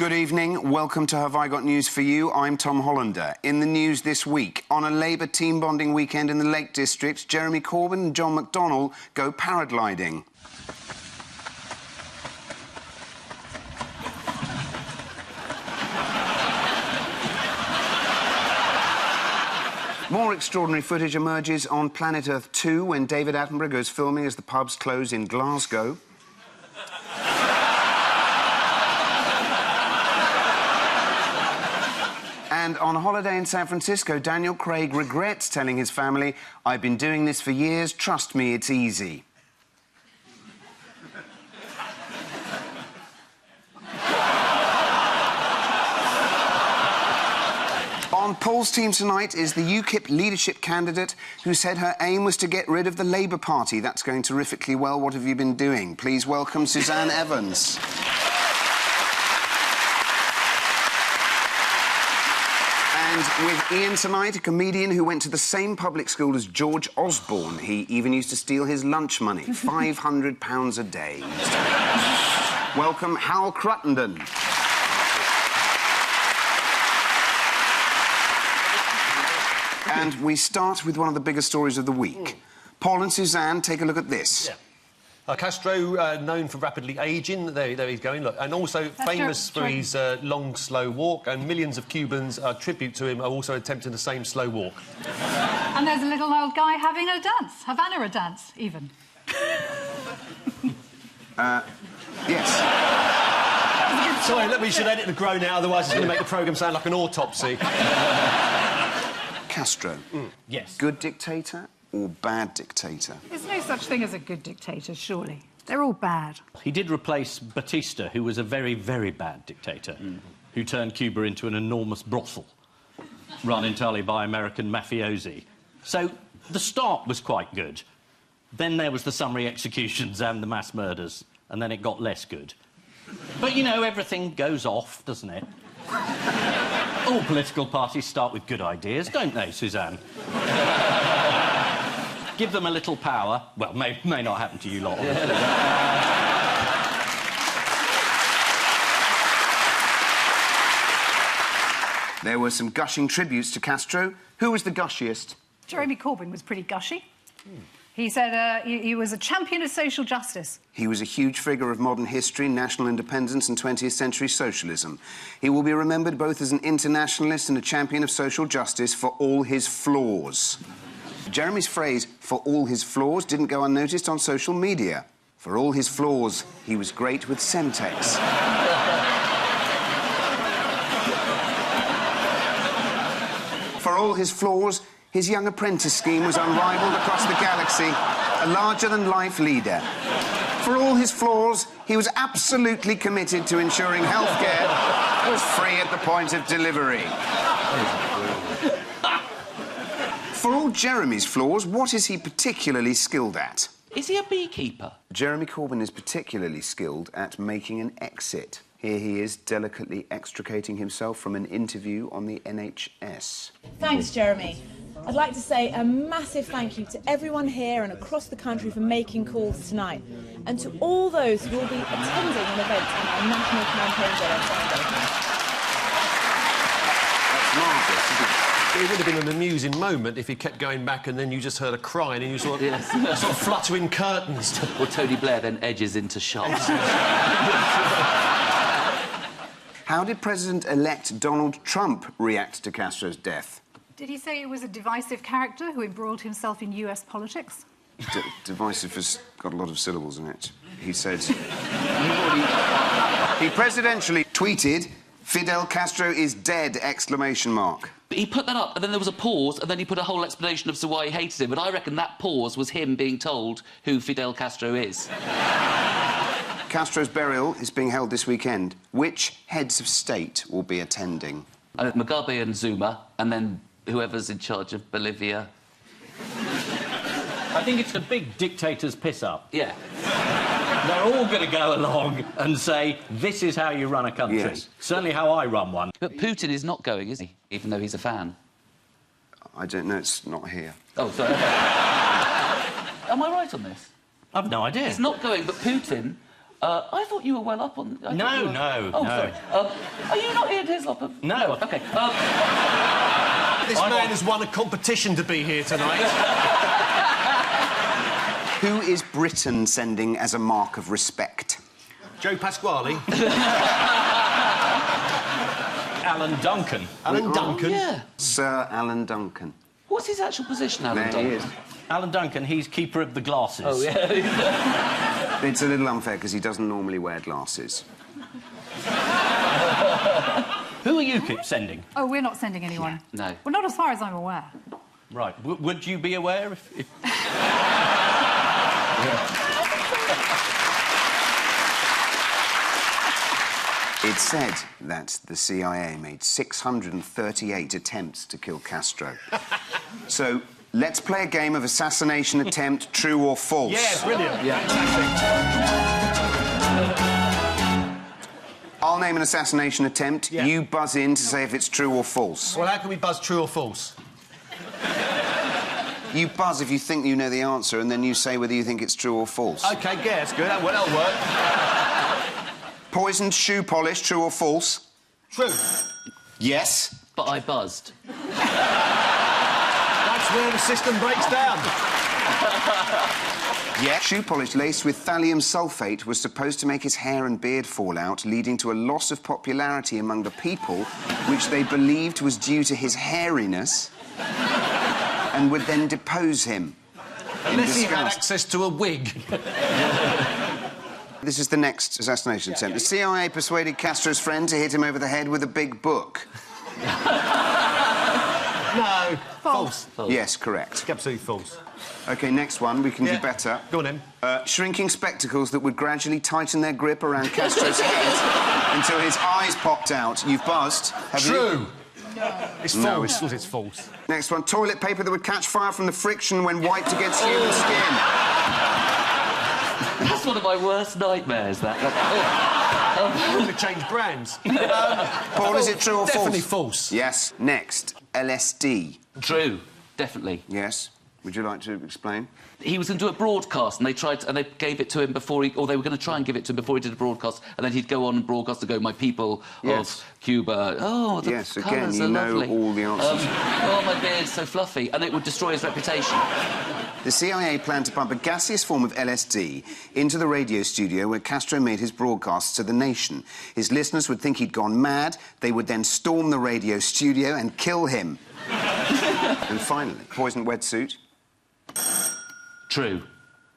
Good evening. Welcome to Have I Got News for You? I'm Tom Hollander. In the news this week, on a Labour team bonding weekend in the Lake District, Jeremy Corbyn and John McDonnell go paragliding. More extraordinary footage emerges on Planet Earth 2 when David Attenborough goes filming as the pubs close in Glasgow. And on holiday in San Francisco, Daniel Craig regrets telling his family, "I've been doing this for years, trust me, it's easy." On Paul's team tonight is the UKIP leadership candidate who said her aim was to get rid of the Labour Party. That's going terrifically well. What have you been doing? Please welcome Suzanne Evans. And with Ian tonight, a comedian who went to the same public school as George Osborne. He even used to steal his lunch money, £500 a day. Welcome Hal Cruttenden. And we start with one of the biggest stories of the week. Paul and Suzanne, take a look at this. Yeah. Castro, known for rapidly ageing, there he's going, look, and also famous for his long, slow walk, and millions of Cubans, tribute to him, are also attempting the same slow walk. And there's a little old guy having a dance, Havana a dance, even. Yes. Sorry, we should edit the groan out, otherwise it's going to make the programme sound like an autopsy. Castro. Yes. Good dictator or bad dictator? There's no such thing as a good dictator, surely. They're all bad. He did replace Batista, who was a very, very bad dictator, who turned Cuba into an enormous brothel, run entirely by American mafiosi. So the start was quite good. Then there was the summary executions and the mass murders, and then it got less good. But, you know, everything goes off, doesn't it? All political parties start with good ideas, don't they, Suzanne? Give them a little power. Well, may not happen to you lot. There were some gushing tributes to Castro. Who was the gushiest? Jeremy Corbyn was pretty gushy. He said he was a champion of social justice. He was a huge figure of modern history, national independence and 20th century socialism. He will be remembered both as an internationalist and a champion of social justice for all his flaws. Jeremy's phrase, "for all his flaws," didn't go unnoticed on social media. For all his flaws, he was great with Semtex. For all his flaws, his Young Apprentice scheme was unrivalled across the galaxy, a larger-than-life leader. For all his flaws, he was absolutely committed to ensuring healthcare was free at the point of delivery. For all Jeremy's flaws, what is he particularly skilled at? Is he a beekeeper? Jeremy Corbyn is particularly skilled at making an exit. Here he is, delicately extricating himself from an interview on the NHS. Thanks, Jeremy. I'd like to say a massive thank you to everyone here and across the country for making calls tonight, and to all those who will be attending an event on our National Campaign Day on Sunday. That's marvellous, isn't it? It would have been an amusing moment if he kept going back and then you just heard a cry and you saw sort of fluttering curtains. Or Tony Blair then edges into shots. How did President-elect Donald Trump react to Castro's death? Did he say he was a divisive character who embroiled himself in US politics? Divisive has got a lot of syllables in it. He said... he presidentially tweeted, "Fidel Castro is dead!" exclamation mark. He put that up, and then there was a pause, and then he put a whole explanation of why he hated him. But I reckon that pause was him being told who Fidel Castro is. Castro's burial is being held this weekend. Which heads of state will be attending? Mugabe and Zuma, and then whoever's in charge of Bolivia. I think it's a big dictator's piss-up. Yeah. They're all going to go along and say, this is how you run a country. Yes. Certainly how I run one. But Putin is not going, is he? Even though he's a fan. I don't know, it's not here. Oh, sorry. Am I right on this? I've no idea. He's not going, but Putin I thought you were well up on... No. Sorry. Are you not Ian Hislop? No. OK. This man has won a competition to be here tonight. Who is Britain sending as a mark of respect? Joe Pasquale. Alan Duncan. Alan Duncan. Yeah. Sir Alan Duncan. What's his actual position, Alan There Duncan? he is. Alan Duncan, he's keeper of the glasses. Oh, yeah. It's a little unfair because he doesn't normally wear glasses. Who are UKIP sending? Oh, we're not sending anyone. No. Well, not as far as I'm aware. Right. Would you be aware if... It's said that the CIA made 638 attempts to kill Castro. So, let's play a game of assassination attempt, true or false. Yeah, brilliant. Yeah. I'll name an assassination attempt. Yeah. You buzz in to say if it's true or false. Well, how can we buzz true or false? You buzz if you think you know the answer, and then you say whether you think it's true or false. OK, yeah, that's good. That'll work. Poisoned shoe polish, true or false? True. Yes. But I buzzed. That's where the system breaks down. Yes. Shoe polish laced with thallium sulfate was supposed to make his hair and beard fall out, leading to a loss of popularity among the people, which they believed was due to his hairiness, and would then depose him. Unless he had disgust. access to a wig. This is the next assassination attempt. The CIA persuaded Castro's friend to hit him over the head with a big book. No. False. Yes, correct. Absolutely false. OK, next one. We can do better. Go on, then. Shrinking spectacles that would gradually tighten their grip around Castro's head until his eyes popped out. You've buzzed, have you? True. It's false. No, Of course it's false. Next one. Toilet paper that would catch fire from the friction when wiped against human skin. That's one of my worst nightmares, that. I'm going to change brands. Paul, is it true or false? Definitely false. Yes. Next. LSD. True. Definitely. Yes. Would you like to explain? He was going to do a broadcast, and they gave it to him before he... Or they were going to try and give it to him before he did a broadcast, and then he'd go on and broadcast and go, my people Yes. of Cuba... Oh, the Yes, again, colours you are know lovely. all the answers. Oh, my beard's so fluffy. And it would destroy his reputation. The CIA planned to pump a gaseous form of LSD into the radio studio where Castro made his broadcasts to the nation. His listeners would think he'd gone mad. They would then storm the radio studio and kill him. And finally, poisoned wetsuit. True.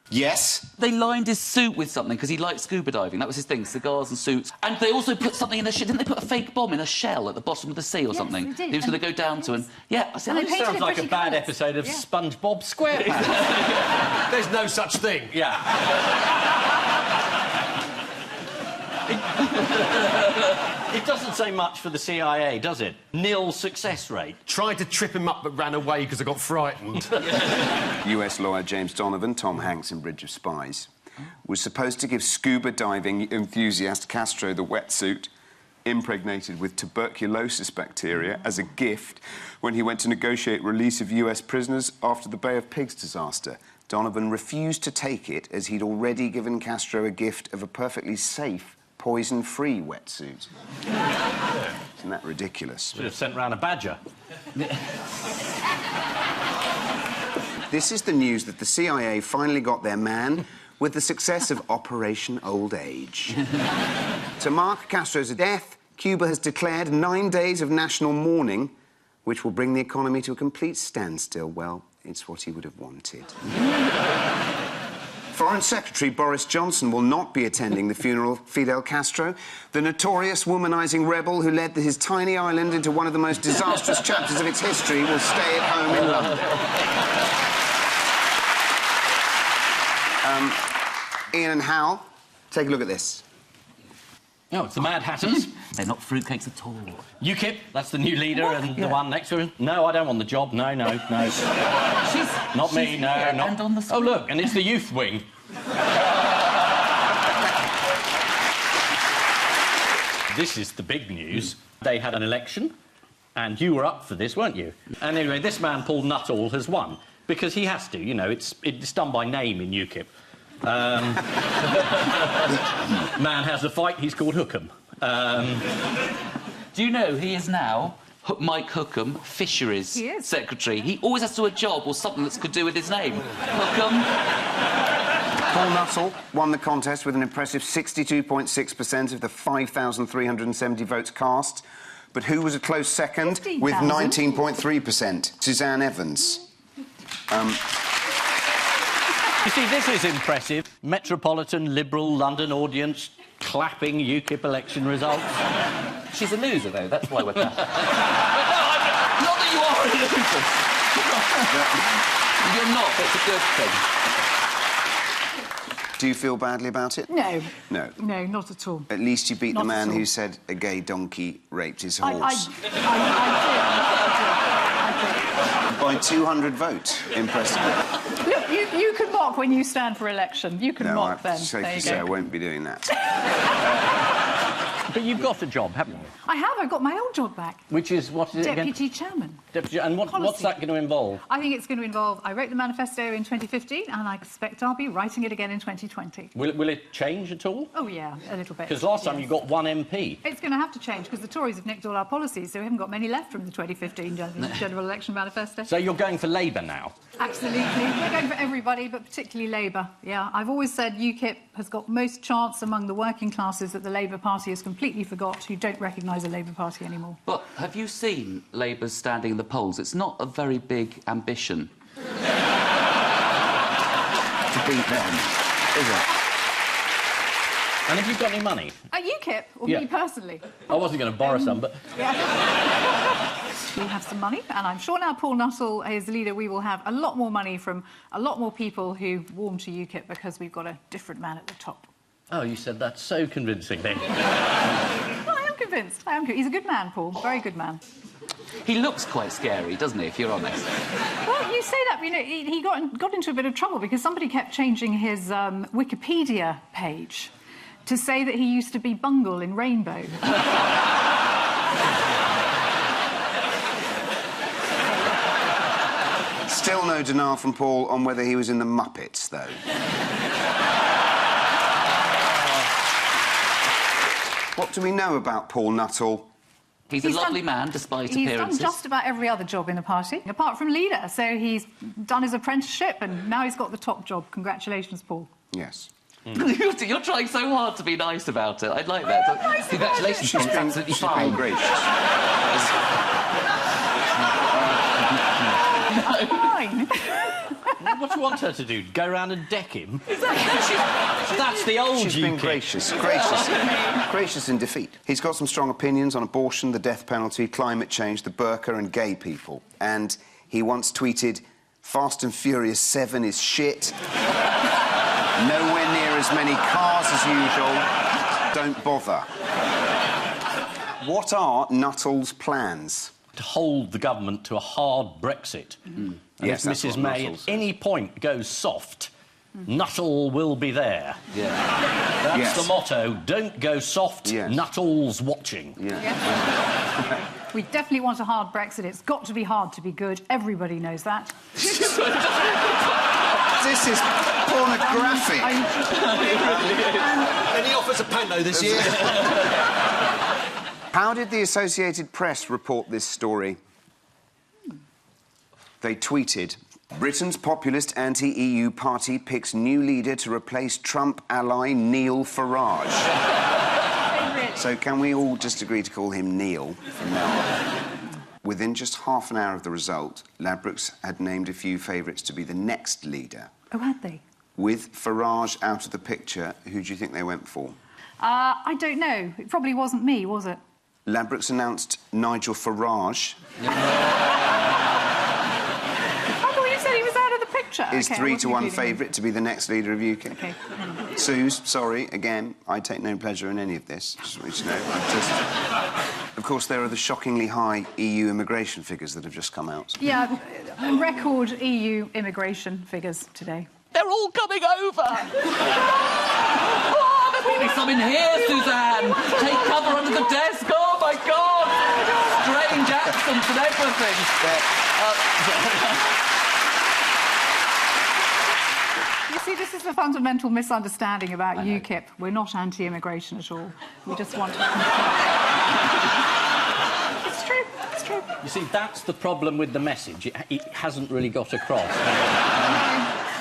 Yes. They lined his suit with something because he liked scuba diving. That was his thing, cigars and suits. And they also put something in a shell. Didn't they put a fake bomb in a shell at the bottom of the sea or Yes, something? they did. He was going to go down to and... Yeah, I said... And they painted Sounds it like a pretty bad colours. episode of Yeah. SpongeBob SquarePants. There's no such thing. Yeah. It doesn't say much for the CIA, does it? Nil success rate. Tried to trip him up but ran away because I got frightened. US lawyer James Donovan, Tom Hanks in Bridge of Spies, was supposed to give scuba diving enthusiast Castro the wetsuit impregnated with tuberculosis bacteria as a gift when he went to negotiate release of US prisoners after the Bay of Pigs disaster. Donovan refused to take it as he'd already given Castro a gift of a perfectly safe, poison-free wetsuit. Isn't that ridiculous? Should have sent round a badger. This is the news that the CIA finally got their man with the success of Operation Old Age. To mark Castro's death, Cuba has declared 9 days of national mourning, which will bring the economy to a complete standstill. Well, it's what he would have wanted. Foreign Secretary Boris Johnson will not be attending the funeral of Fidel Castro, the notorious womanising rebel who led his tiny island into one of the most disastrous chapters of its history will stay at home in London. Ian and Hal, take a look at this. No, it's the Mad Hatters. They're not fruitcakes at all. UKIP, that's the new leader, and the one next to him. No, I don't want the job. No. Not me, no. And on the Oh, look, and it's the youth wing. This is the big news. They had an election, and you were up for this, weren't you? And anyway, this man, Paul Nuttall, has won, because he has to, you know, it's done by name in UKIP. Man has a fight, he's called Hookham. Do you know he is now Mike Hookham, Fisheries He is. Secretary? He always has to do a job or something that's could do with his name. Hookham. Paul Nuttall won the contest with an impressive 62.6% of the 5,370 votes cast. But who was a close second with 15,000. 19.3%? Suzanne Evans. You see, this is impressive. Metropolitan Liberal London audience clapping UKIP election results. She's a loser, though. That's why we're clapping. Not that you are a loser. You're not. It's a good thing. Do you feel badly about it? No. No. No, not at all. At least you beat Not the man at all. who said a gay donkey raped his I horse. did. I By 200 votes, impressively. did. Look, you can mock when you stand for election. You can No, mock then. safe There to you say I go. won't be doing that. But you've got a job, haven't you? I have. I got my old job back. Which is, what is it again? Deputy chairman. Deputy. And what's Policy. that going to involve? I think it's going to involve... I wrote the manifesto in 2015, and I expect I'll be writing it again in 2020. Will it change at all? Oh, yeah, a little bit. Because last time yes. you got one MP. It's going to have to change, because the Tories have nicked all our policies, so we haven't got many left from the 2015 general election manifesto. So you're going for Labour now? Absolutely. We're going for everybody, but particularly Labour. Yeah, I've always said UKIP has got most chance among the working classes that the Labour Party has completely forgot, who don't recognise a Labour Party anymore. But have you seen Labour's standing in the polls? It's not a very big ambition to beat them, is it? And have you got any money? At UKIP, or Yeah. me personally? I wasn't going to borrow some, but... We have some money, and I'm sure now Paul Nuttall is leader, we will have a lot more money from a lot more people who warm to UKIP because we've got a different man at the top. Oh, you said that so convincingly. Well, I am convinced. I am. He's a good man, Paul. Very good man. He looks quite scary, doesn't he, if you're honest? Well, you say that, you know, he got into a bit of trouble because somebody kept changing his Wikipedia page to say that he used to be Bungle in Rainbow. Still no denial from Paul on whether he was in the Muppets, though. What do we know about Paul Nuttall? He's a lovely man, despite appearances. He's done just about every other job in the party, apart from leader. So he's done his apprenticeship, and now he's got the top job. Congratulations, Paul. Yes. You're trying so hard to be nice about it. I'd like that. I am nice about Congratulations, Paul. It's absolutely She's been fine. gracious. Fine. What do you want her to do? Go round and deck him? That's the old She's been UKIP. gracious. Gracious in defeat. He's got some strong opinions on abortion, the death penalty, climate change, the burqa and gay people. And he once tweeted, Fast and Furious 7 is shit. Nowhere near as many cars as usual. Don't bother. What are Nuttall's plans? To hold the government to a hard Brexit. And Yes, if that's Mrs what May Nuttall at said. any point goes soft, Nuttall will be there. Yeah. That's Yes. the motto. Don't go soft, Yes. Nuttall's watching. Yeah. We definitely want a hard Brexit. It's got to be hard to be good. Everybody knows that. This is pornographic. Any offers of Panto this year? How did the Associated Press report this story? They tweeted, Britain's populist anti-EU party picks new leader to replace Trump ally Neil Farage. So can we all just agree to call him Neil from now on? Within just half an hour of the result, Ladbrokes had named a few favourites to be the next leader. Oh, had they? With Farage out of the picture, who do you think they went for? I don't know. It probably wasn't me, was it? Ladbrokes announced Nigel Farage I thought you said he was out of the picture. is Okay, I 3 to wasn't 1 including him. favourite to be the next leader of UK. OK. Suze, sorry, again, I take no pleasure in any of this. Just want you to know. Of course, there are the shockingly high EU immigration figures that have just come out. Yeah, record EU immigration figures today. They're all coming over. Oh, there will be some in here, Suzanne. Take cover under the desk. Oh, my God. Strange accents and everything. You See, this is the fundamental misunderstanding about UKIP. We're not anti-immigration at all. We just want to... It's true, it's true. You see, that's the problem with the message. It hasn't really got across.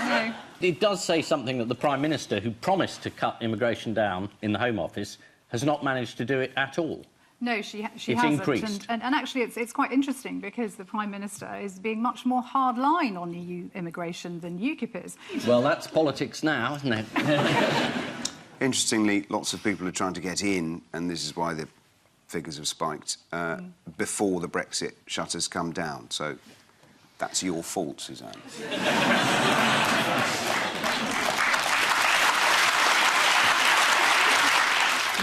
No. It does say something that the Prime Minister, who promised to cut immigration down in the Home Office, has not managed to do it at all. No, she It's hasn't. increased. And actually, it's quite interesting because the Prime Minister is being much more hard-line on EU immigration than UKIP is. Well, that's politics now, isn't it? Interestingly, lots of people are trying to get in, and this is why the figures have spiked, before the Brexit shutters come down. So that's your fault, Suzanne.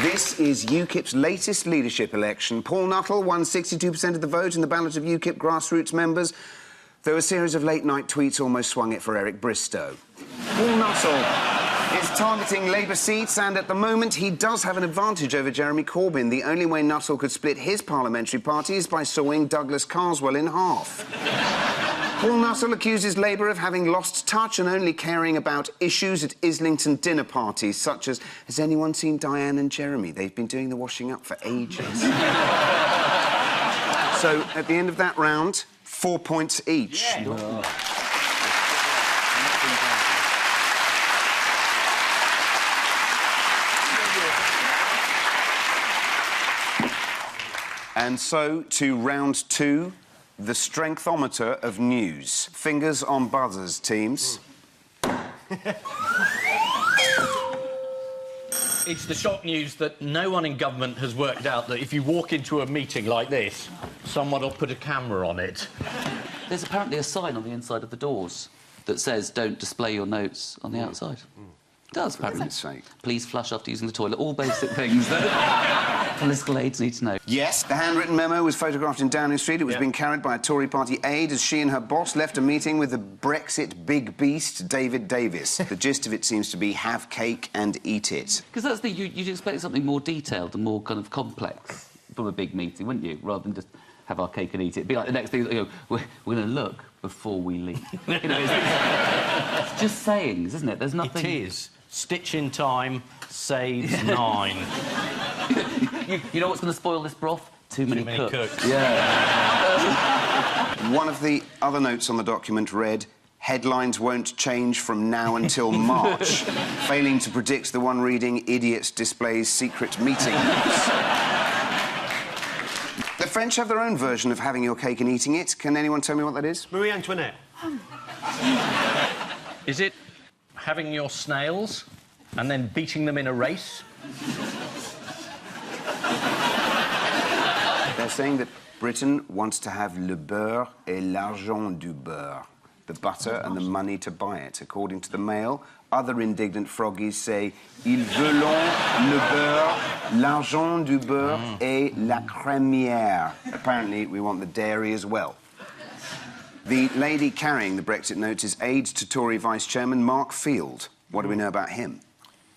This is UKIP's latest leadership election. Paul Nuttall won 62% of the vote in the ballot of UKIP grassroots members, though a series of late-night tweets almost swung it for Eric Bristow. Paul Nuttall is targeting Labour seats, and at the moment he does have an advantage over Jeremy Corbyn. The only way Nuttall could split his parliamentary party is by sawing Douglas Carswell in half. Paul Nuttall accuses Labour of having lost touch and only caring about issues at Islington dinner parties, such as, has anyone seen Diane and Jeremy? They've been doing the washing up for ages. So, at the end of that round, 4 points each. Yeah. And so, to round two, the strengthometer of news. Fingers on buzzers, teams. It's the shock news that no one in government has worked out that if you walk into a meeting like this, someone will put a camera on it. There's apparently a sign on the inside of the doors that says, don't display your notes on the outside. It does, apparently. goodness sake. Please flush after using the toilet. All basic things that political aides need to know. Yes, the handwritten memo was photographed in Downing Street. It was being carried by a Tory party aide as she and her boss left a meeting with the Brexit big beast, David Davis. The gist of it seems to be have cake and eat it. Because that's the... You'd expect something more detailed and more kind of complex from a big meeting, wouldn't you? Rather than just have our cake and eat it. It'd be like the next thing, you know, we're going to look before we leave. You know, it's just sayings, isn't it? There's nothing... It is. Stitch in time saves 9. You know what's going to spoil this broth? Too many cooks. Yeah. One of the other notes on the document read, headlines won't change from now until March, failing to predict the one reading, idiot displays secret meeting notes. The French have their own version of having your cake and eating it. Can anyone tell me what that is? Marie Antoinette. Is it having your snails and then beating them in a race? They're saying that Britain wants to have le beurre et l'argent du beurre, the butter and the money to buy it. According to the Mail, other indignant froggies say ils veulent le beurre, l'argent du beurre et la crémière. Apparently, we want the dairy as well. The lady carrying the Brexit note is aide to Tory Vice-Chairman Mark Field. What do we know about him?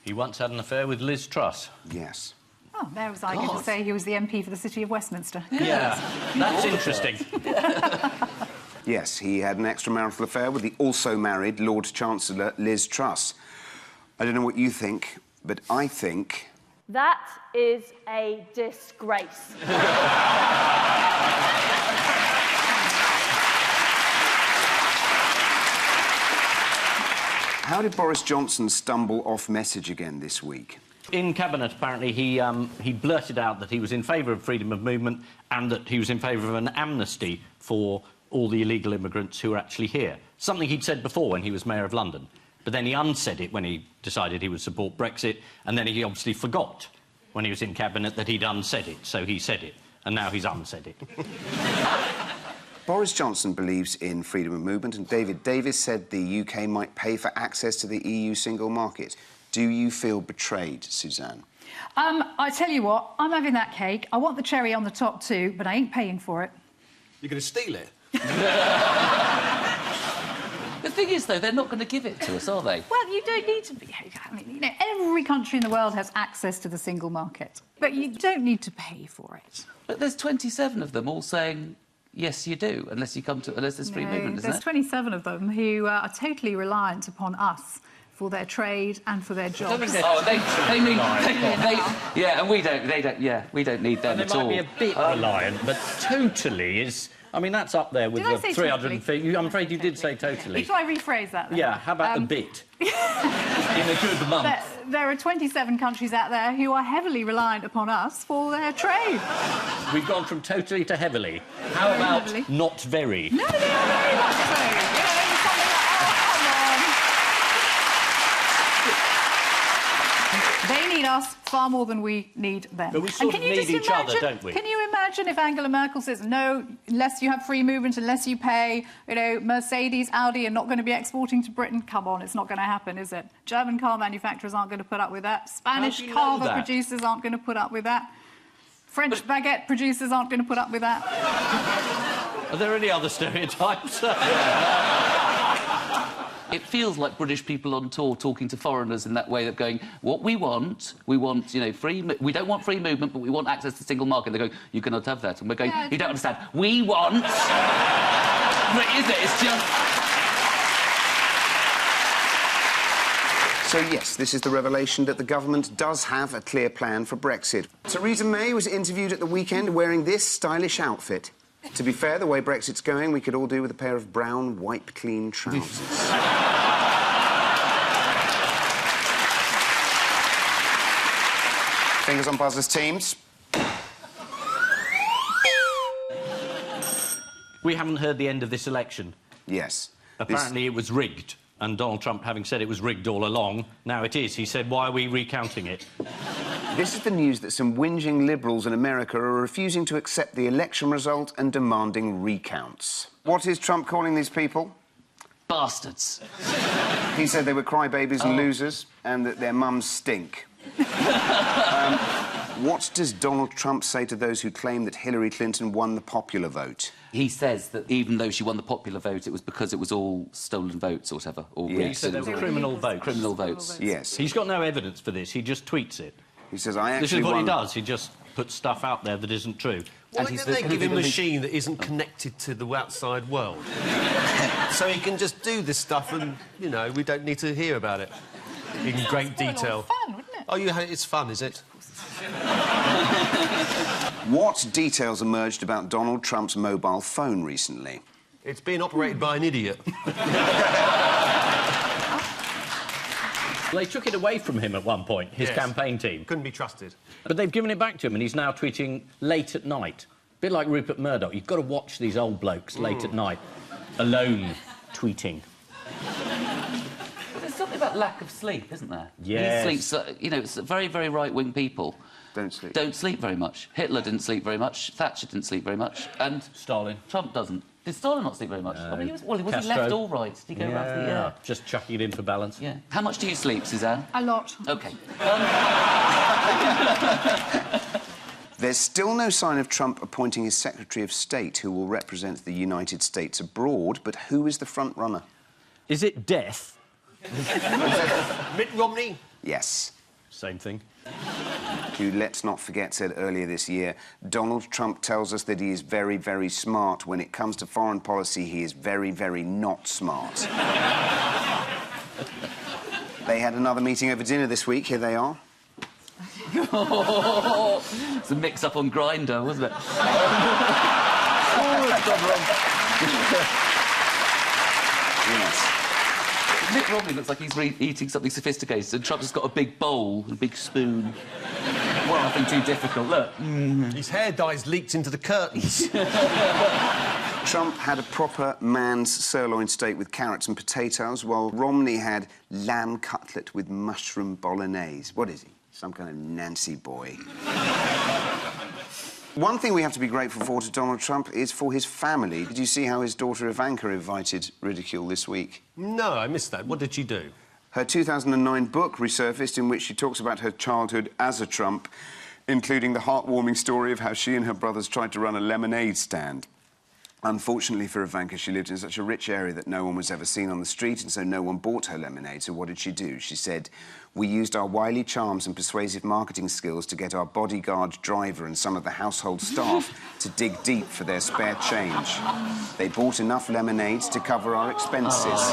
He once had an affair with Liz Truss. Yes. Oh, there was I going to say he was the MP for the City of Westminster. Yeah, that's interesting. Yes, he had an extramarital affair with the also-married Lord Chancellor Liz Truss. I don't know what you think, but I think... That is a disgrace. How did Boris Johnson stumble off message again this week? In Cabinet, apparently, he blurted out that he was in favour of freedom of movement and that he was in favour of an amnesty for all the illegal immigrants who are actually here. Something he'd said before when he was Mayor of London. But then he unsaid it when he decided he would support Brexit, and then he obviously forgot when he was in Cabinet that he'd unsaid it, so he said it, and now he's unsaid it. Boris Johnson believes in freedom of movement, and David Davis said the UK might pay for access to the EU single market. Do you feel betrayed, Suzanne? I tell you what, I'm having that cake. I want the cherry on the top too, but I ain't paying for it. You're going to steal it? The thing is, though, they're not going to give it to us, are they? Well, you don't need to be... I mean, you know, every country in the world has access to the single market, but you don't need to pay for it. But there's 27 of them all saying... Yes, you do, unless there's free movement, isn't There's there? 27 of them who are totally reliant upon us for their trade and for their jobs. Oh, they need... yeah, and we don't need them They at all. might be a bit reliant, but totally is... I mean, that's up there with Did I the say 350... I'm afraid you did say totally. Shall I rephrase that then? Yeah, how about a bit? In a good month. There are 27 countries out there who are heavily reliant upon us for their trade. We've gone from totally to heavily. How Very about heavily. not very? No, they are very much so. You know, there's something like, oh, come on. They need us far more than we need them. But we sort of need each other, don't we? Can you imagine if Angela Merkel says, no, unless you have free movement, unless you pay, you know, Mercedes, Audi are not going to be exporting to Britain? Come on, it's not going to happen, is it? German car manufacturers aren't going to put up with that. Spanish carver producers aren't going to put up with that. French baguette producers aren't going to put up with that. Are there any other stereotypes? It feels like British people on tour talking to foreigners in that way, of going, what we want, you know, we don't want free movement, but we want access to the single market. They're going, you cannot have that. And we're going, Yeah, you don't understand. We want... What is it? It's just... So, yes, this is the revelation that the government does have a clear plan for Brexit. Theresa May was interviewed at the weekend wearing this stylish outfit. To be fair, the way Brexit's going, we could all do with a pair of brown, wipe-clean trousers. Fingers on buzzers, teams. We haven't heard the end of this election. Yes. Apparently it was rigged, and Donald Trump, having said it was rigged all along, now it is. He said, why are we recounting it? This is the news that some whinging Liberals in America are refusing to accept the election result and demanding recounts. What is Trump calling these people? Bastards. He said they were crybabies and losers and that their mums stink. What does Donald Trump say to those who claim that Hillary Clinton won the popular vote? He says that even though she won the popular vote, it was because it was all stolen votes or whatever. Or Yeah. rigged. He said they were criminal votes. Criminal votes. Yes. He's got no evidence for this. He just tweets it. He says, I actually This is what won... he does. He just puts stuff out there that isn't true. Why don't they give him a machine that isn't connected to the outside world? So he can just do this stuff and, you know, we don't need to hear about it in great detail. Fun, wouldn't it? Oh, it's fun, is it? What details emerged about Donald Trump's mobile phone recently? It's being operated by an idiot. They took it away from him at one point, his Yes. campaign team. Couldn't be trusted. But they've given it back to him, and he's now tweeting late at night. A bit like Rupert Murdoch. You've got to watch these old blokes late at night, alone, tweeting. There's something about lack of sleep, isn't there? Yes. He sleeps, you know, it's very, very right-wing people. Don't sleep. Don't sleep very much. Hitler didn't sleep very much. Thatcher didn't sleep very much. And Stalin. Trump doesn't. Did Stalin not sleep very much? I mean, he was Castro. left or right? Did he go around the... Yeah. Just chucking it in for balance. Yeah. How much do you sleep, Suzanne? A lot. OK. There's still no sign of Trump appointing his Secretary of State who will represent the United States abroad, but who is the front runner? Is it death? Mitt Romney? Yes. Same thing. Who, let's not forget, said earlier this year, Donald Trump tells us that he is very, very smart. When it comes to foreign policy, he is very, very not smart. They had another meeting over dinner this week. Here they are. It's a mix-up on Grindr, wasn't it? Yes. Mitt Romney looks like he's eating something sophisticated, and Trump's got a big bowl and a big spoon. Well, nothing too difficult. Look. His hair dye's leaked into the curtains. Trump had a proper man's sirloin steak with carrots and potatoes, while Romney had lamb cutlet with mushroom bolognese. What is he? Some kind of Nancy boy. One thing we have to be grateful for to Donald Trump is for his family. Did you see how his daughter Ivanka invited ridicule this week? No, I missed that. What did she do? Her 2009 book resurfaced in which she talks about her childhood as a Trump, including the heartwarming story of how she and her brothers tried to run a lemonade stand. Unfortunately for Ivanka, she lived in such a rich area that no one was ever seen on the street, and so no one bought her lemonade. So what did she do? She said, "We used our wily charms and persuasive marketing skills to get our bodyguard, driver and some of the household staff to dig deep for their spare change. They bought enough lemonade to cover our expenses."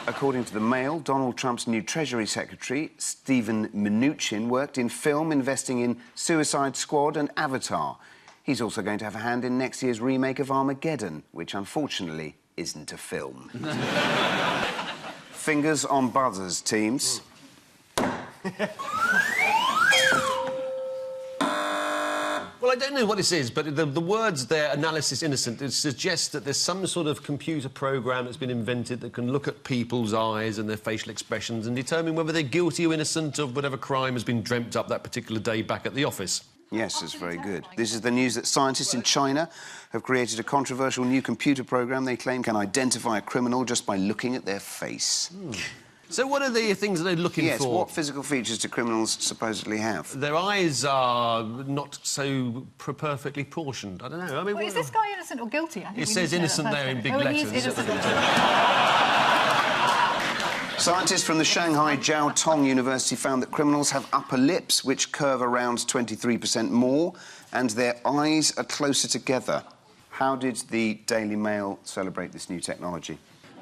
According to the Mail, Donald Trump's new Treasury Secretary, Stephen Mnuchin, worked in film, investing in Suicide Squad and Avatar. He's also going to have a hand in next year's remake of Armageddon, which unfortunately isn't a film. Fingers on buzzers, teams. Well, I don't know what this is, but the words there, analysis innocent, it suggests that there's some sort of computer program that's been invented that can look at people's eyes and their facial expressions and determine whether they're guilty or innocent of whatever crime has been dreamt up that particular day back at the office. Yes, it's very good. This is the news that scientists in China have created a controversial new computer program they claim can identify a criminal just by looking at their face. So what are the things that they're looking for? Yes, what physical features do criminals supposedly have? Their eyes are not so perfectly portioned. I don't know. I mean, Well, is this guy innocent or guilty? I think It we says need to know innocent that there in first. big Oh, letters. he's innocent. Scientists from the Shanghai Jiao Tong University found that criminals have upper lips which curve around 23% more, and their eyes are closer together. How did the Daily Mail celebrate this new technology?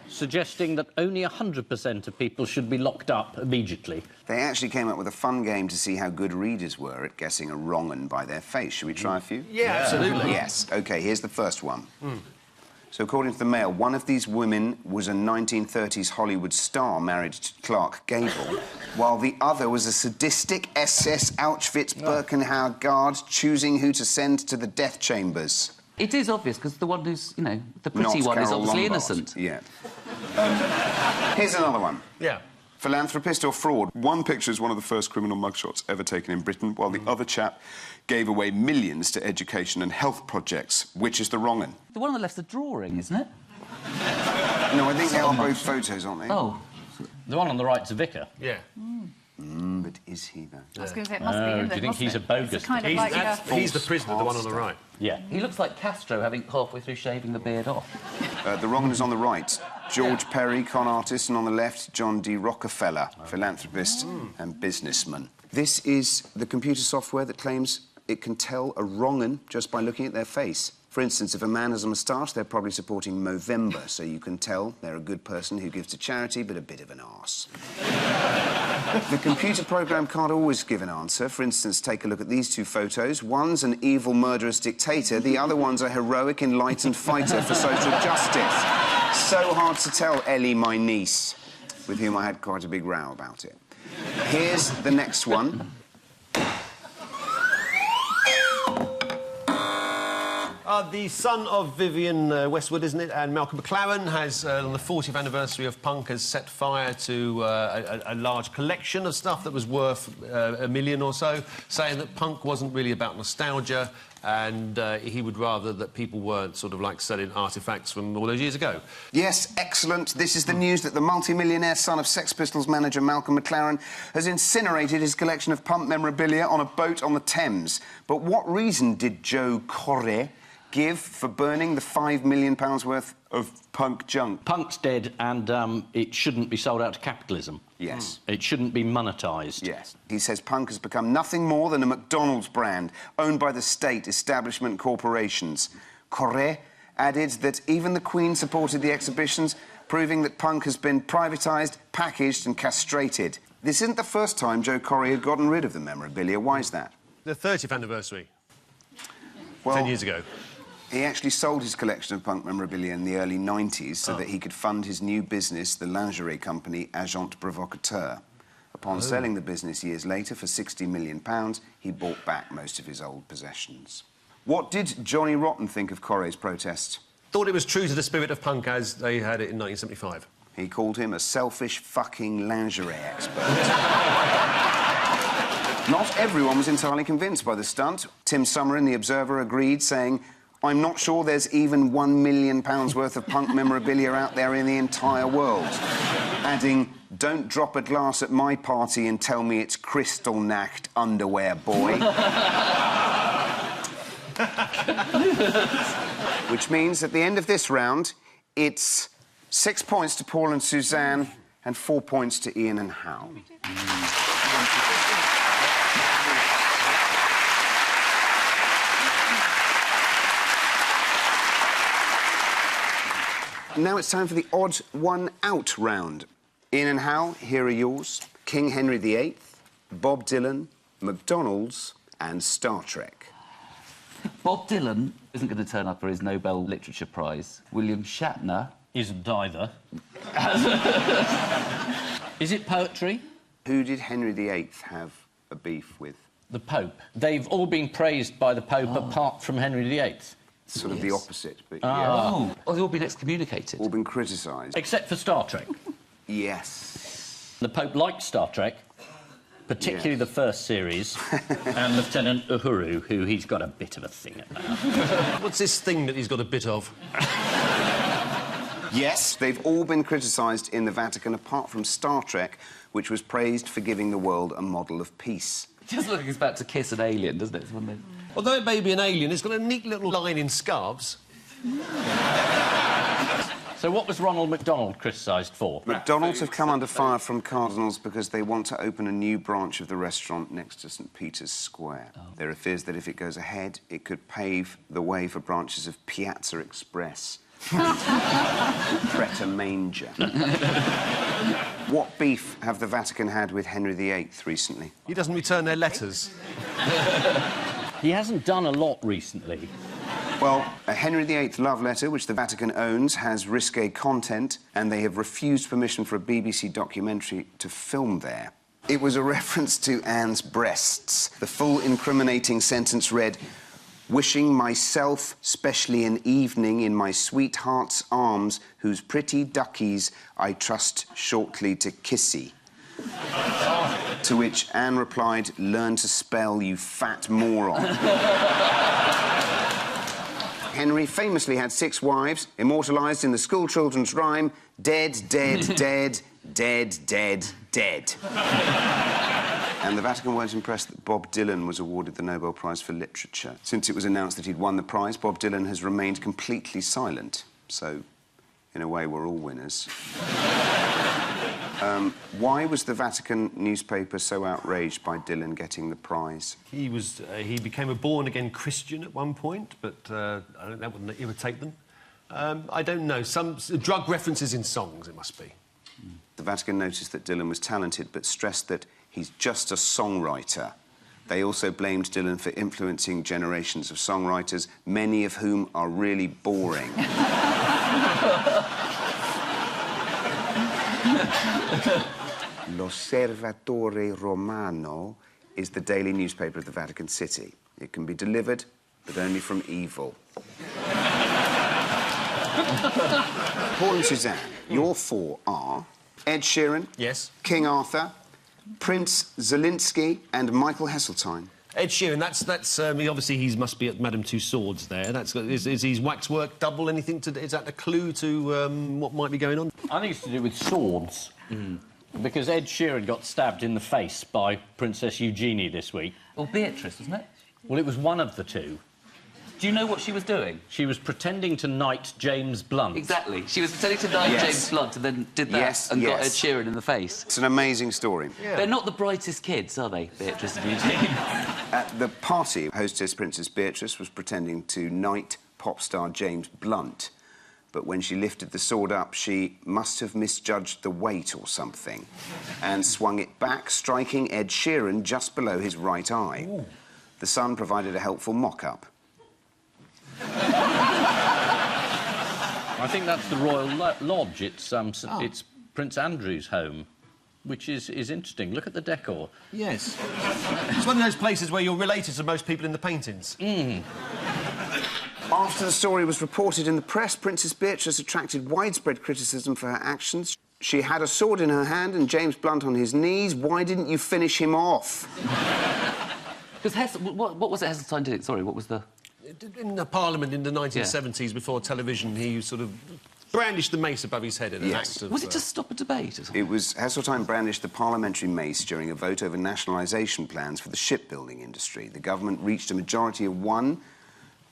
Suggesting that only 100% of people should be locked up immediately. They actually came up with a fun game to see how good readers were at guessing a wrong 'un by their face. Should we try a few? Yeah, absolutely. Yes. OK, here's the first one. So, according to the Mail, one of these women was a 1930s Hollywood star married to Clark Gable, while the other was a sadistic SS Auschwitz-Birkenau guard choosing who to send to the death chambers. It is obvious, because the one who's, you know, the pretty Not one is Carole obviously Lombard. innocent. Yeah. Here's another one. Yeah. Philanthropist or fraud? One picture is one of the first criminal mugshots ever taken in Britain, while the other chap gave away millions to education and health projects. Which is the wrong one? The one on the left's a drawing, isn't it? No, I think they are both photos, aren't they? Oh. The one on the right's a vicar. Yeah. But is he, though? I was going to say, it must be him, do you think mustn't he's it? a bogus? It's kind of He's, like he's the prisoner, the one on the right. Yeah. He looks like Castro having halfway through shaving the beard off. The wrong one is on the right. George Perry, con artist, and on the left, John D. Rockefeller, philanthropist and businessman. This is the computer software that claims it can tell a wrong 'un just by looking at their face. For instance, if a man has a moustache, they're probably supporting Movember, so you can tell they're a good person who gives to charity, but a bit of an arse. The computer program can't always give an answer. For instance, take a look at these two photos. One's an evil, murderous dictator. The other one's a heroic, enlightened fighter for social justice. So hard to tell, Ellie, my niece, with whom I had quite a big row about it. Here's the next one. The son of Vivienne Westwood, isn't it, and Malcolm McLaren has, on the 40th anniversary of punk, has set fire to a large collection of stuff that was worth $1 million or so, saying that punk wasn't really about nostalgia and he would rather that people weren't sort of like selling artefacts from all those years ago. Yes, excellent. This is the news that the multi-millionaire son of Sex Pistols manager Malcolm McLaren has incinerated his collection of punk memorabilia on a boat on the Thames. But what reason did Joe Corre give for burning the £5 million worth of punk junk? Punk's dead, and it shouldn't be sold out to capitalism. Yes. It shouldn't be monetised. Yes. He says punk has become nothing more than a McDonald's brand owned by the state, establishment corporations. Corre added that even the Queen supported the exhibitions, proving that punk has been privatised, packaged and castrated. This isn't the first time Joe Corre had gotten rid of the memorabilia. Why is that? The 30th anniversary. Well, 10 years ago. He actually sold his collection of punk memorabilia in the early 90s so that he could fund his new business, the lingerie company Agent Provocateur. Upon selling the business years later for £60 million, he bought back most of his old possessions. What did Johnny Rotten think of Corre's protest? Thought it was true to the spirit of punk as they had it in 1975. He called him a selfish fucking lingerie expert. Not everyone was entirely convinced by the stunt. Tim Summer in The Observer agreed, saying, "I'm not sure there's even £1 million worth of punk memorabilia out there in the entire world." Adding, "Don't drop a glass at my party and tell me it's crystal-knacked underwear, boy." Which means at the end of this round, it's 6 points to Paul and Suzanne and 4 points to Ian and Hal. Now it's time for the odd one out round. Ian and Hal, here are yours. King Henry VIII, Bob Dylan, McDonald's and Star Trek. Bob Dylan isn't going to turn up for his Nobel Literature Prize. William Shatner... Isn't either. Is it poetry? Who did Henry VIII have a beef with? The Pope. They've all been praised by the Pope apart from Henry VIII. Sort of the opposite, but Oh, they've all been excommunicated. all been criticised. Except for Star Trek. Yes. The Pope liked Star Trek, particularly Yes. the first series, and Lieutenant Uhuru, who he's got a bit of a thing about. What's this thing that he's got a bit of? Yes, they've all been criticised in the Vatican, apart from Star Trek, which was praised for giving the world a model of peace. Just looks like he's about to kiss an alien, doesn't it? Although it may be an alien, it's got a neat little line in scarves. So what was Ronald McDonald criticised for? McDonald's have come under fire from cardinals because they want to open a new branch of the restaurant next to St Peter's Square. There are fears that if it goes ahead, it could pave the way for branches of Piazza Express and Pret a Manger. What beef have the Vatican had with Henry VIII recently? He doesn't return their letters. He hasn't done a lot recently. Well, a Henry VIII love letter, which the Vatican owns, has risque content, and they have refused permission for a BBC documentary to film there. It was a reference to Anne's breasts. The full incriminating sentence read, "Wishing myself, specially an evening, in my sweetheart's arms, whose pretty duckies I trust shortly to kissy." To which Anne replied, "Learn to spell, you fat moron." Henry famously had 6 wives, immortalised in the school children's rhyme, dead, dead, dead, dead, dead, dead. And the Vatican weren't impressed that Bob Dylan was awarded the Nobel Prize for Literature. Since it was announced that he'd won the prize, Bob Dylan has remained completely silent. So, in a way, we're all winners. Why was the Vatican newspaper so outraged by Dylan getting the prize? He became a born-again Christian at one point, but I don't, that wouldn't irritate them. I don't know. Some drug references in songs, it must be. The Vatican noticed that Dylan was talented, but stressed that he's just a songwriter. They also blamed Dylan for influencing generations of songwriters, many of whom are really boring. L'Osservatore Romano is the daily newspaper of the Vatican City. It can be delivered, but only from evil. Paul and Suzanne, your 4 are Ed Sheeran, Yes. King Arthur, Prince Zelensky and Michael Heseltine. Ed Sheeran, that's obviously he must be at Madame Tussauds there. Is his waxwork double anything to... Is that a clue to what might be going on? I think it's to do with swords. Because Ed Sheeran got stabbed in the face by Princess Eugenie this week. Well, Beatrice, wasn't it? Well, it was one of the two. Do you know what she was doing? She was pretending to knight James Blunt. Exactly. She was pretending to knight Yes. James Blunt and then did that and got Ed Sheeran in the face. It's an amazing story. Yeah. They're not the brightest kids, are they, Beatrice and Eugene? At the party, hostess Princess Beatrice was pretending to knight pop star James Blunt. But when she lifted the sword up, she must have misjudged the weight or something and swung it back, striking Ed Sheeran just below his right eye. Ooh. The Sun provided a helpful mock-up. I think that's the Royal Lodge. It's Prince Andrew's home, which is interesting. Look at the decor. Yes. It's one of those places where you're related to most people in the paintings. After the story was reported in the press, Princess Beatrice attracted widespread criticism for her actions. She had a sword in her hand and James Blunt on his knees. Why didn't you finish him off? Because what was it Heseltine did? Sorry, what was the... In the Parliament in the 1970s, before television, he sort of brandished the mace above his head in an act of... Was it to stop a debate or something? It was Heseltine brandished the parliamentary mace during a vote over nationalisation plans for the shipbuilding industry. The government reached a majority of 1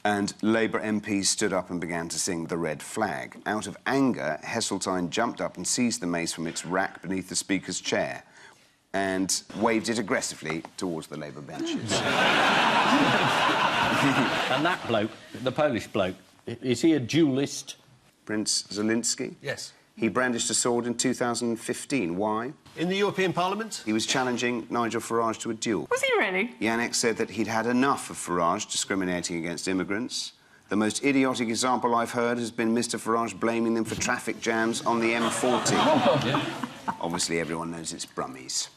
And Labour MPs stood up and began to sing the red flag. Out of anger, Heseltine jumped up and seized the mace from its rack beneath the Speaker's chair and waved it aggressively towards the Labour benches. And that bloke, the Polish bloke, is he a duellist? Prince Zelensky? Yes. He brandished a sword in 2015. Why? In the European Parliament? He was challenging Nigel Farage to a duel. Was he really? Yannick said that he'd had enough of Farage discriminating against immigrants. The most idiotic example I've heard has been Mr Farage blaming them for traffic jams on the M40. Obviously, everyone knows it's Brummies.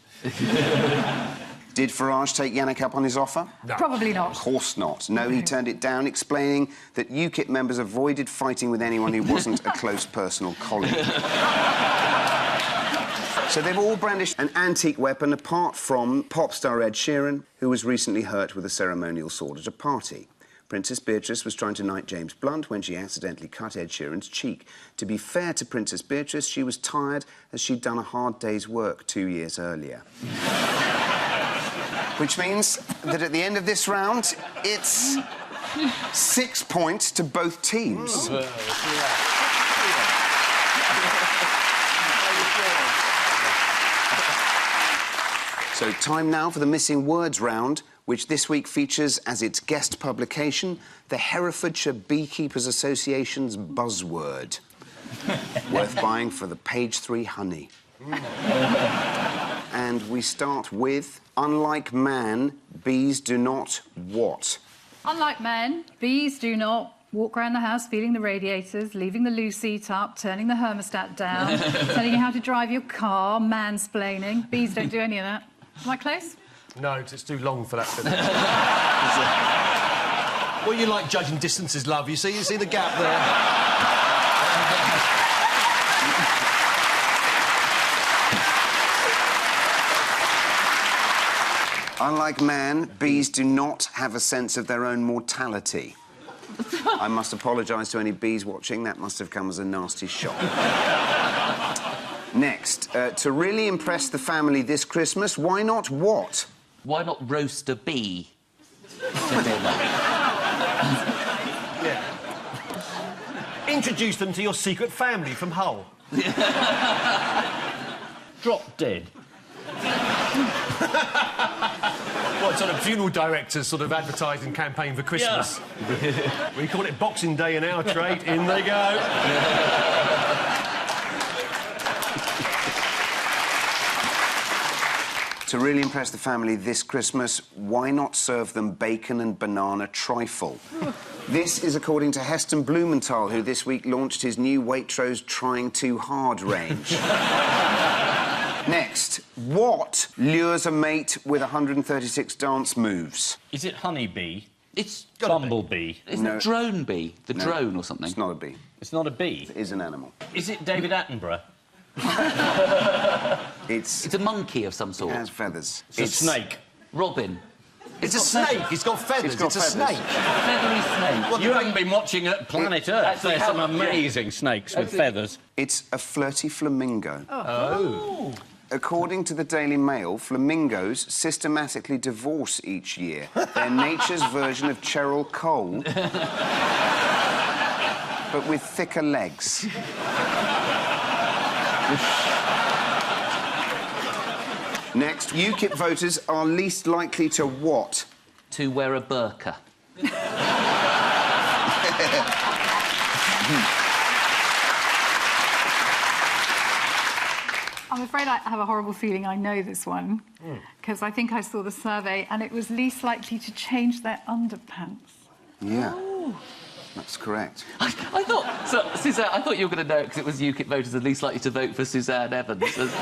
Did Farage take Yannick up on his offer? No. Probably not. Of course not. No, he turned it down, explaining that UKIP members avoided fighting with anyone who wasn't a close personal colleague. So they've all brandished an antique weapon, apart from pop star Ed Sheeran, who was recently hurt with a ceremonial sword at a party. Princess Beatrice was trying to knight James Blunt when she accidentally cut Ed Sheeran's cheek. To be fair to Princess Beatrice, she was tired as she'd done a hard day's work 2 years earlier. Which means that at the end of this round, it's 6 points to both teams. So time now for the Missing Words round, which this week features as its guest publication the Herefordshire Beekeepers Association's buzzword. Worth buying for the page 3 honey. And we start with, unlike man, bees do not what? Unlike men, bees do not walk around the house feeling the radiators, leaving the loo seat up, turning the thermostat down, telling you how to drive your car, mansplaining. Bees don't do any of that. Am I close? No, it's too long for that. Well, you like judging distances, love. You see the gap there? Unlike man, bees do not have a sense of their own mortality. I must apologise to any bees watching. That must have come as a nasty shock. Next, to really impress the family this Christmas, why not what? Why not roast a bee? Yeah. Introduce them to your secret family from Hull. Drop dead. What sort of funeral directors sort of advertising campaign for Christmas? Yeah. We call it Boxing Day in our trade. In they go. To really impress the family this Christmas, why not serve them bacon and banana trifle? This is according to Heston Blumenthal, who this week launched his new Waitrose Trying Too Hard range. Next, what lures a mate with 136 dance moves? Is it honeybee? It's bumblebee. Isn't it drone bee? The drone or something? It's not a bee. It's not a bee. It is an animal. Is it David Attenborough? It's a monkey of some sort. It has feathers. It's a snake. Robin. It's a snake. It's got feathers. It's a snake. Feathery snake. Well, you haven't been watching Planet Earth. Actually, There's some amazing snakes with feathers. It's a flirty flamingo. Oh. According to the Daily Mail, flamingos systematically divorce each year. They're nature's version of Cheryl Cole, but with thicker legs. Next, UKIP voters are least likely to what? To wear a burqa. I'm afraid I have a horrible feeling I know this one, because I think I saw the survey and it was least likely to change their underpants. Yeah, that's correct. I thought... So, Suzanne, I thought you were going to know because it was UKIP voters are least likely to vote for Suzanne Evans as leader.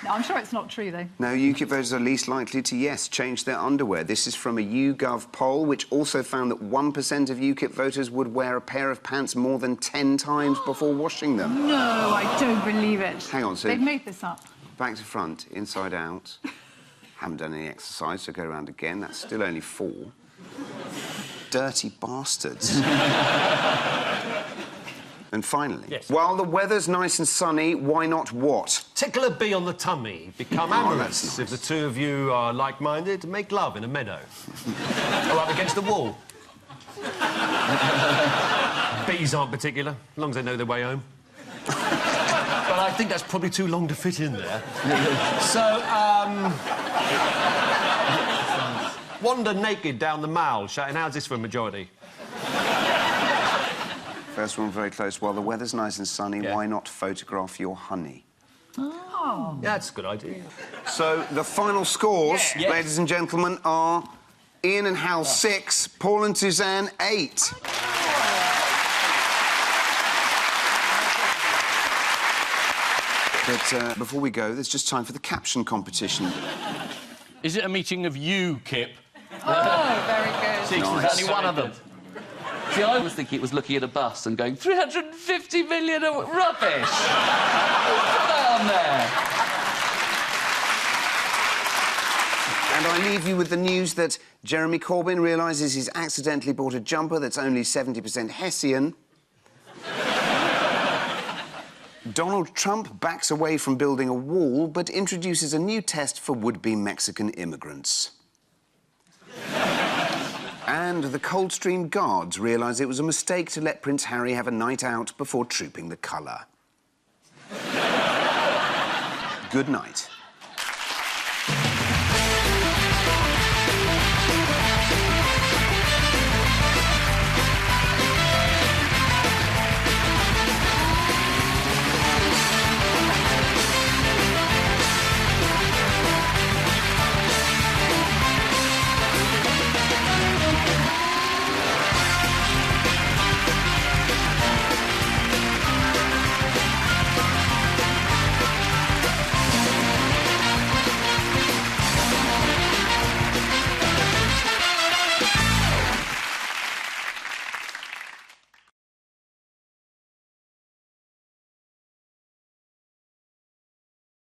No, I'm sure it's not true, though. No, UKIP voters are least likely to, yes, change their underwear. This is from a YouGov poll, which also found that 1% of UKIP voters would wear a pair of pants more than 10 times before washing them. No, I don't believe it. Hang on, Sue. They've made this up. Back to front, inside out. Haven't done any exercise, so go around again. That's still only 4. Dirty bastards. And finally, Yes. while the weather's nice and sunny, why not what? Tickle a bee on the tummy, become Oh, amorous. that's nice. If the two of you are like-minded, make love in a meadow. Or up against the wall. Bees aren't particular, as long as they know their way home. But I think that's probably too long to fit in there. So, wander naked down the mall, shouting, how's this for a majority? First one very close. While the weather's nice and sunny, Yeah. why not photograph your honey? Oh. Yeah, that's a good idea. So the final scores, Yes. ladies and gentlemen, are Ian and Hal 6, Paul and Suzanne 8. But before we go, there's just time for the caption competition. Is it a meeting of you, Kip? Oh, very good. Six, Nice. there's only one of them. See, I was thinking it was looking at a bus and going, 350 million of rubbish! Put that on there! And I leave you with the news that Jeremy Corbyn realises he's accidentally bought a jumper that's only 70% Hessian. Donald Trump backs away from building a wall, but introduces a new test for would-be Mexican immigrants. And the Coldstream Guards realise it was a mistake to let Prince Harry have a night out before trooping the colour. Good night.